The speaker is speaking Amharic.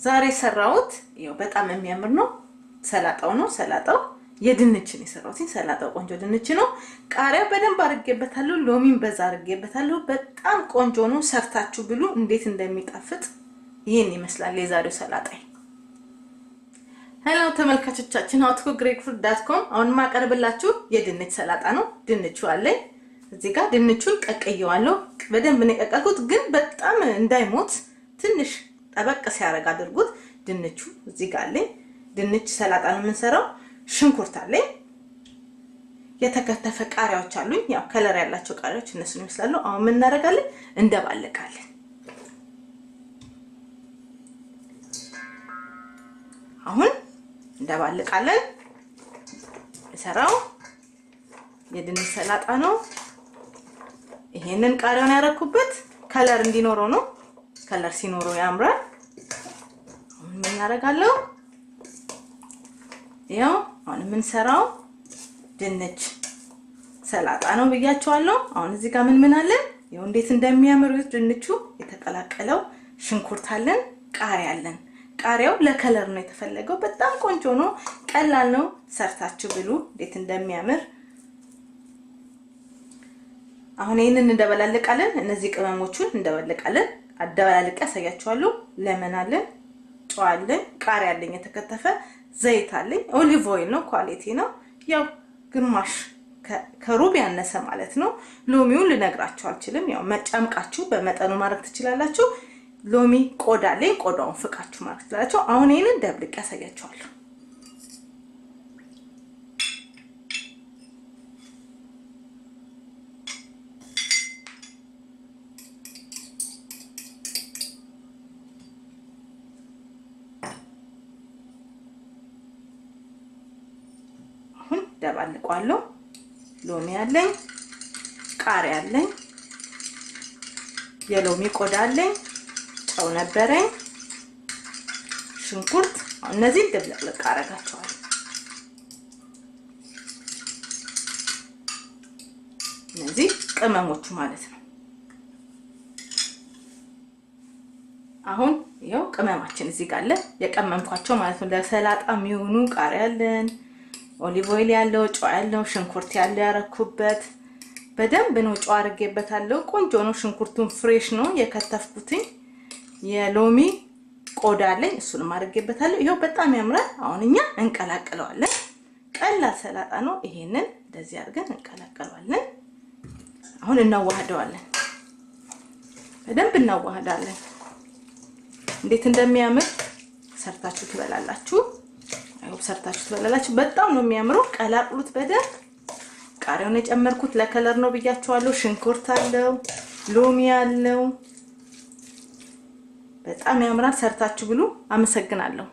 ዛሬ ሰራውት ይሄው በጣም የሚያምር ነው። ሰላጣው ነው። ሰላጣው የድንችን የሰራውት ሰላጣው ቆንጆ ድንች ነው። ቃሪያ በደንብ አርጌበታለሁ። ሎሚን በዛ አርጌበታለሁ። በጣም ቆንጆ ነው። ሰርታችሁ ብሉ እንዴት እንደሚጣፍጥ። ይሄን ይመስላል የዛሬው ሰላጣይ። ሄሎ ተመልካቾቻችን howtocookgreekfood.com አሁን ማቀርብላችሁ የድንች ሰላጣ ነው። ድንቹ አለኝ እዚህ ጋር ድንቹን ቀቅየዋለሁ። በደንብ ነው ቀቀልኩት፣ ግን በጣም እንዳይሞት ትንሽ ጠበቅ ሲያረጋ አድርጉት። ድንቹ እዚህ ጋር አለኝ። ድንች ሰላጣ ነው የምንሰራው። ሽንኩርት አለኝ። የተከተፈ ቃሪያዎች አሉኝ። ያው ከለር ያላቸው ቃሪያዎች እነሱ ነው ይመስላሉ። አሁን ምን እናደርጋለን? እንደባለቃለን። አሁን እንደባለቃለን። ሰራው የድንች ሰላጣ ነው። ይሄንን ቃሪያውን ያረኩበት ከለር እንዲኖረው ነው። ከለር ሲኖረው ያምራል። አሁን ምን ያደርጋለሁ? ያው አሁን ምን ሰራው ድንች ሰላጣ ነው ብያችኋለሁ። አሁን እዚህ ጋር ምን አለ? ያው እንዴት እንደሚያምር ድንቹ የተቀላቀለው ሽንኩርት አለን፣ ቃሪያ አለን። ቃሪያው ለከለር ነው የተፈለገው። በጣም ቆንጆ ነው። ቀላል ነው። ሰርታችሁ ብሉ እንዴት እንደሚያምር። አሁን ይሄንን እንደበላለቃለን። እነዚህ ቅመሞቹን እንደበላለቃለን። አደባላልቀ ያሳያችኋለሁ። ለምን አለን፣ ጨው አለን፣ ቃሪያ አለኝ፣ የተከተፈ ዘይት አለኝ። ኦሊቭ ኦይል ነው፣ ኳሊቲ ነው። ያው ግማሽ ከሩብ ያነሰ ማለት ነው። ሎሚውን ልነግራችሁ አልችልም። ያው መጨምቃችሁ በመጠኑ ማድረግ ትችላላችሁ። ሎሚ ቆዳ አለኝ፣ ቆዳውን ፍቃችሁ ማድረግ ትችላላችሁ። አሁን ይሄንን ደብልቄ ያሳያችኋለሁ። ደባልቀዋለሁ። ሎሚ አለኝ፣ ቃሪያ አለኝ፣ የሎሚ ቆዳ አለኝ፣ ጨው ነበረኝ፣ ሽንኩርት። እነዚህ ደብለቅ አረጋቸዋለሁ። እነዚህ ቅመሞቹ ማለት ነው። አሁን ይሄው ቅመማችን እዚህ ጋር አለ፣ የቀመምኳቸው ማለት ነው። ለሰላጣ የሚሆኑ ቃሪያ አለን፣ ኦሊቭ ኦይል ያለው፣ ጨው ያለው፣ ሽንኩርት ያለው ያረኩበት። በደንብ ነው ጨው አርጌበታለሁ። ቆንጆ ነው። ሽንኩርቱን ፍሬሽ ነው የከተፍኩትኝ። የሎሚ ቆዳ አለኝ፣ እሱንም አርጌበታለሁ። ይሄው በጣም ያምራል። አሁን እኛ እንቀላቅለዋለን። ቀላል ሰላጣ ነው። ይሄንን እንደዚህ አድርገን እንቀላቅለዋለን። አሁን እናዋህደዋለን። በደንብ እናዋህዳለን። እንዴት እንደሚያምር ሰርታችሁ ትበላላችሁ። ሰርታችሁ ትበላላችሁ። በጣም ነው የሚያምረው። ቀላቅሉት በደንብ። ቃሪያውን የጨመርኩት ለከለር ነው ብያችኋለሁ። ሽንኩርት አለው፣ ሎሚ አለው። በጣም ያምራል። ሰርታችሁ ብሉ። አመሰግናለሁ።